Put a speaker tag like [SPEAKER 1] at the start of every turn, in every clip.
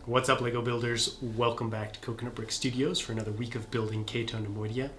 [SPEAKER 1] What's up, LEGO builders? Welcome back to Coconut Brick Studios for another week of building Cato Neimoidia.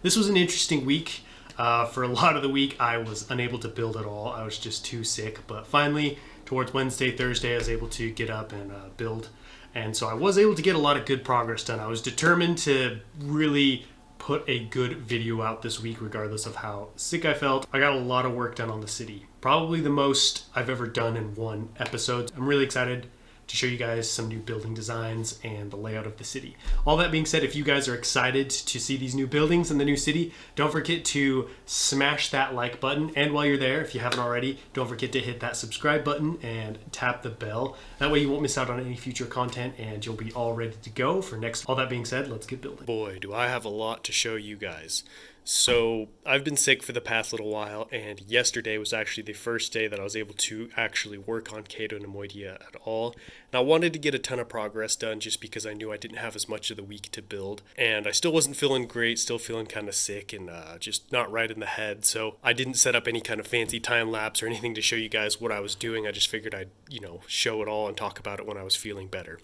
[SPEAKER 1] This was an interesting week. For a lot of the week, I was unable to build at all. I was just too sick, but finally, towards Wednesday, Thursday, I was able to get up and build. And so I was able to get a lot of good progress done. I was determined to really put a good video out this week, regardless of how sick I felt. I got a lot of work done on the city. Probably the most I've ever done in one episode. I'm really excited to show you guys some new building designs and the layout of the city. All that being said, if you guys are excited to see these new buildings in the new city, don't forget to smash that like button. And while you're there, if you haven't already, don't forget to hit that subscribe button and tap the bell. That way you won't miss out on any future content and you'll be all ready to go for next. All that being said, let's get building. Boy, do I have a lot to show you guys. So I've been sick for the past little while, and yesterday was actually the first day that I was able to actually work on Cato Neimoidia at all. And I wanted to get a ton of progress done just because I knew I didn't have as much of the week to build. And I still wasn't feeling great, still feeling kind of sick and just not right in the head. So I didn't set up any kind of fancy time lapse or anything to show you guys what I was doing. I just figured I'd, show it all and talk about it when I was feeling better.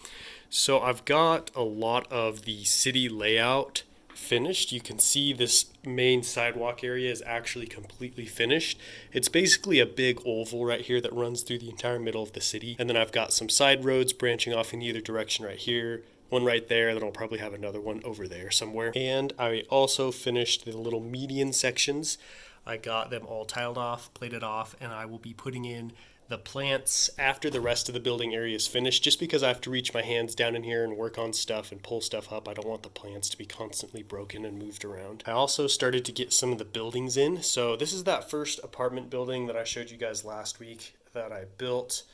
[SPEAKER 1] So I've got a lot of the city layout finished. You can see this main sidewalk area is actually completely finished. It's basically a big oval right here that runs through the entire middle of the city. And then I've got some side roads branching off in either direction right here. One right there, then I'll probably have another one over there somewhere. And I also finished the little median sections. I got them all tiled off, plated off, and I will be putting in the plants after the rest of the building area is finished, just because I have to reach my hands down in here and work on stuff and pull stuff up. I don't want the plants to be constantly broken and moved around. I also started to get some of the buildings in. So this is that first apartment building that I showed you guys last week that I built.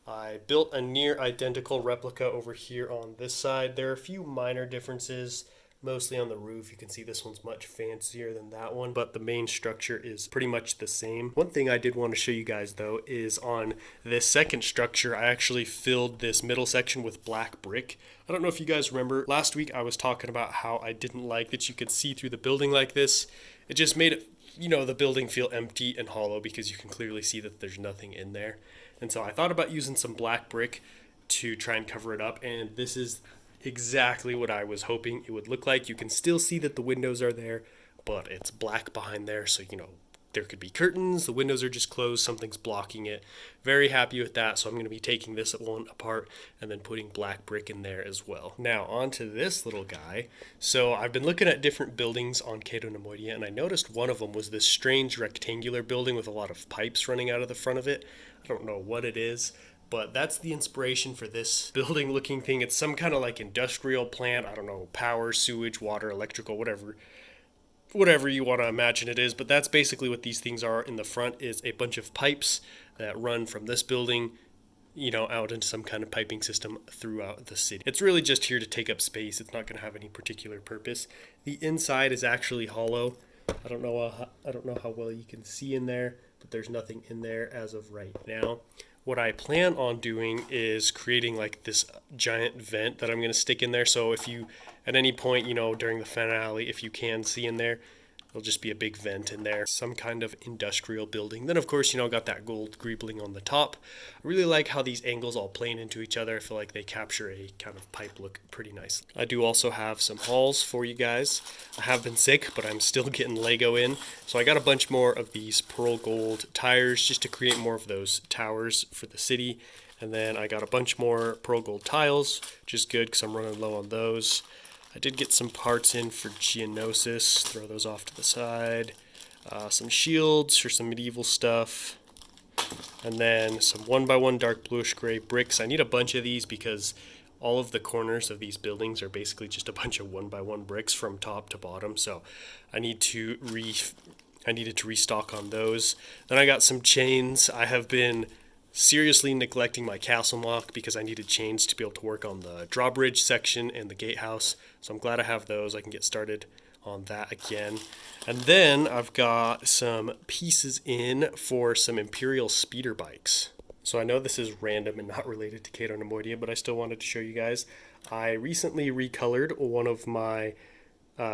[SPEAKER 1] I built a near identical replica over here on this side. There are a few minor differences, mostly on the roof. You can see this one's much fancier than that one, but the main structure is pretty much the same. One thing I did want to show you guys though is on this second structure, I actually filled this middle section with black brick. I don't know if you guys remember, last week I was talking about how I didn't like that you could see through the building like this. It just made it, the building feel empty and hollow because you can clearly see that there's nothing in there. And so I thought about using some black brick to try and cover it up, and this is exactly what I was hoping it would look like. You can still see that the windows are there, but it's black behind there, so there could be curtains, the windows are just closed, something's blocking it. Very happy with that, so I'm going to be taking this one apart and then putting black brick in there as well. Now onto this little guy. So I've been looking at different buildings on Cato Neimoidia, and I noticed one of them was this strange rectangular building with a lot of pipes running out of the front of it. I don't know what it is, but that's the inspiration for this building looking thing. It's some kind of like industrial plant. I don't know, power, sewage, water, electrical, whatever you want to imagine it is. But that's basically what these things are. In the front is a bunch of pipes that run from this building, out into some kind of piping system throughout the city. It's really just here to take up space. It's not going to have any particular purpose. The inside is actually hollow. I don't know how well you can see in there, but there's nothing in there as of right now. What I plan on doing is creating like this giant vent that I'm going to stick in there. So if you, at any point, during the finale, if you can see in there, it'll just be a big vent in there, some kind of industrial building. Then of course, got that gold greebling on the top. I really like how these angles all plane into each other. I feel like they capture a kind of pipe look pretty nicely. I do also have some hauls for you guys. I have been sick, but I'm still getting Lego in. So I got a bunch more of these pearl gold tires just to create more of those towers for the city. And then I got a bunch more pearl gold tiles, which is good because I'm running low on those. I did get some parts in for Geonosis, throw those off to the side. Some shields for some medieval stuff. And then some 1x1 dark bluish gray bricks. I need a bunch of these because all of the corners of these buildings are basically just a bunch of 1x1 bricks from top to bottom. So I needed to restock on those. Then I got some chains. I have been seriously neglecting my castle mock because I needed chains to be able to work on the drawbridge section and the gatehouse. So I'm glad I have those. I can get started on that again. And then I've got some pieces in for some Imperial speeder bikes. So I know this is random and not related to Cato Neimoidia, but I still wanted to show you guys. I recently recolored one of my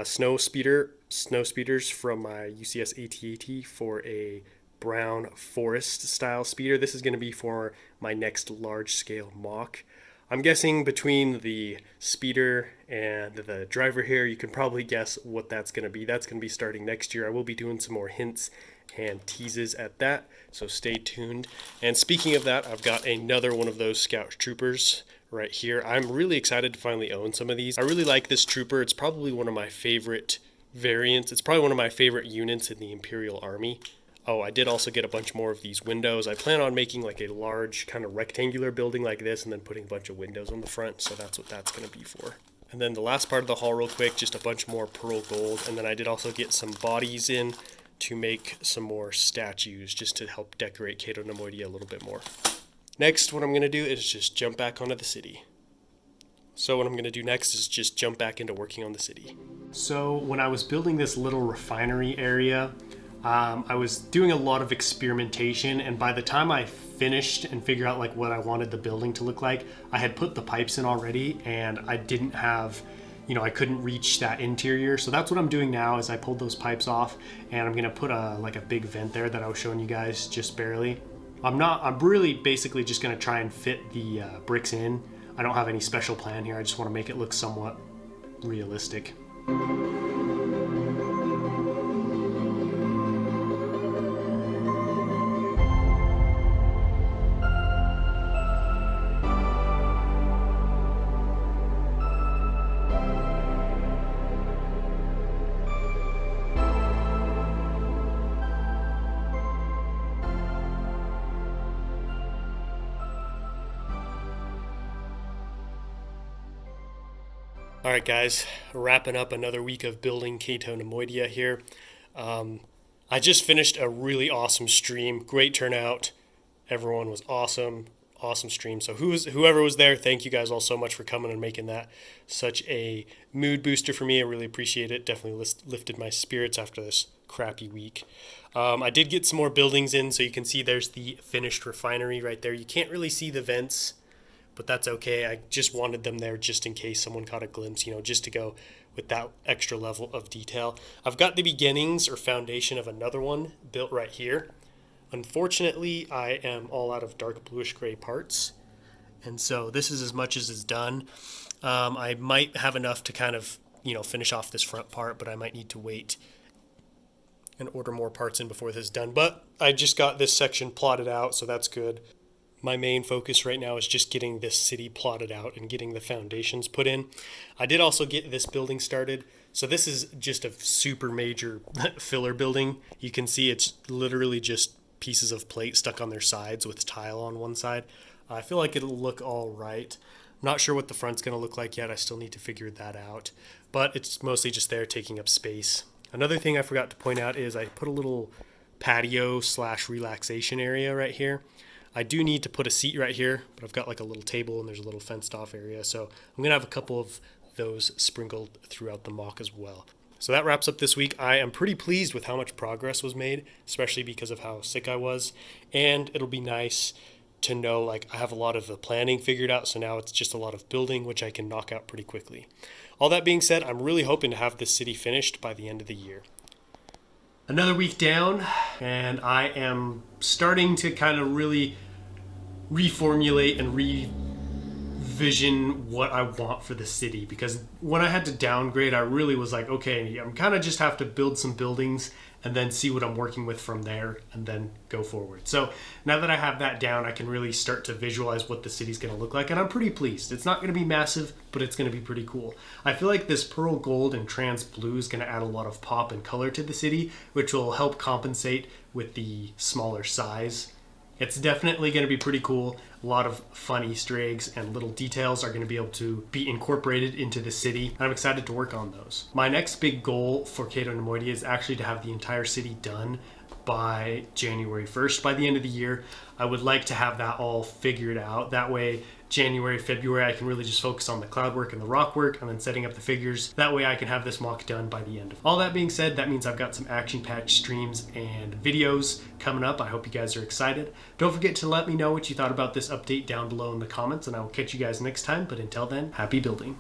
[SPEAKER 1] snow speeders from my UCS AT-AT for a brown forest style speeder. This is going to be for my next large scale mock. I'm guessing between the speeder and the driver here, you can probably guess what that's going to be. That's going to be starting next year. I will be doing some more hints and teases at that, so stay tuned. And speaking of that, I've got another one of those Scout Troopers right here. I'm really excited to finally own some of these. I really like this trooper. It's probably one of my favorite variants. It's probably one of my favorite units in the Imperial Army. Oh, I did also get a bunch more of these windows. I plan on making like a large kind of rectangular building like this and then putting a bunch of windows on the front, so that's what that's going to be for. And then the last part of the haul real quick, just a bunch more pearl gold, and then I did also get some bodies in to make some more statues just to help decorate Cato Neimoidia a little bit more. Next, what I'm going to do is just jump back onto the city. So what I'm going to do next is just jump back into working on the city. So when I was building this little refinery area, I was doing a lot of experimentation, and by the time I finished and figured out like what I wanted the building to look like, I had put the pipes in already, and I didn't have, I couldn't reach that interior. So that's what I'm doing now is I pulled those pipes off, and I'm gonna put a big vent there that I was showing you guys just barely. I'm really basically just gonna try and fit the bricks in. I don't have any special plan here. I just want to make it look somewhat realistic. All right, guys, wrapping up another week of building Cato Neimoidia here. I just finished a really awesome stream. Great turnout. Everyone was awesome. Awesome stream. So whoever was there, thank you guys all so much for coming and making that such a mood booster for me. I really appreciate it. Definitely lifted my spirits after this crappy week. I did get some more buildings in, so you can see there's the finished refinery right there. You can't really see the vents, but that's okay. I just wanted them there just in case someone caught a glimpse, just to go with that extra level of detail. I've got the beginnings or foundation of another one built right here. Unfortunately, I am all out of dark bluish gray parts, and so this is as much as is done. I might have enough to kind of, finish off this front part, but I might need to wait and order more parts in before this is done. But I just got this section plotted out, so that's good. My main focus right now is just getting this city plotted out and getting the foundations put in. I did also get this building started. So this is just a super major filler building. You can see it's literally just pieces of plate stuck on their sides with tile on one side. I feel like it'll look all right. I'm not sure what the front's going to look like yet. I still need to figure that out. But it's mostly just there taking up space. Another thing I forgot to point out is I put a little patio / relaxation area right here. I do need to put a seat right here, but I've got like a little table and there's a little fenced off area. So I'm going to have a couple of those sprinkled throughout the mock as well. So that wraps up this week. I am pretty pleased with how much progress was made, especially because of how sick I was. And it'll be nice to know I have a lot of the planning figured out. So now it's just a lot of building, which I can knock out pretty quickly. All that being said, I'm really hoping to have this city finished by the end of the year. Another week down, and I am starting to kind of really reformulate and revision what I want for the city, because when I had to downgrade, I really was like, okay, I'm kind of just have to build some buildings and then see what I'm working with from there and then go forward. So now that I have that down, I can really start to visualize what the city's going to look like, and I'm pretty pleased. It's not going to be massive, but it's going to be pretty cool. I feel like this pearl gold and trans blue is going to add a lot of pop and color to the city, which will help compensate with the smaller size. It's definitely going to be pretty cool. A lot of fun Easter eggs and little details are going to be able to be incorporated into the city, and I'm excited to work on those. My next big goal for Cato Neimoidia is actually to have the entire city done by January 1st. By the end of the year, I would like to have that all figured out. That way, January, February, I can really just focus on the cloud work and the rock work and then setting up the figures. That way I can have this mock done by the end. All that being said, that means I've got some action-packed streams and videos coming up. I hope you guys are excited. Don't forget to let me know what you thought about this update down below in the comments, and I will catch you guys next time. But until then, happy building.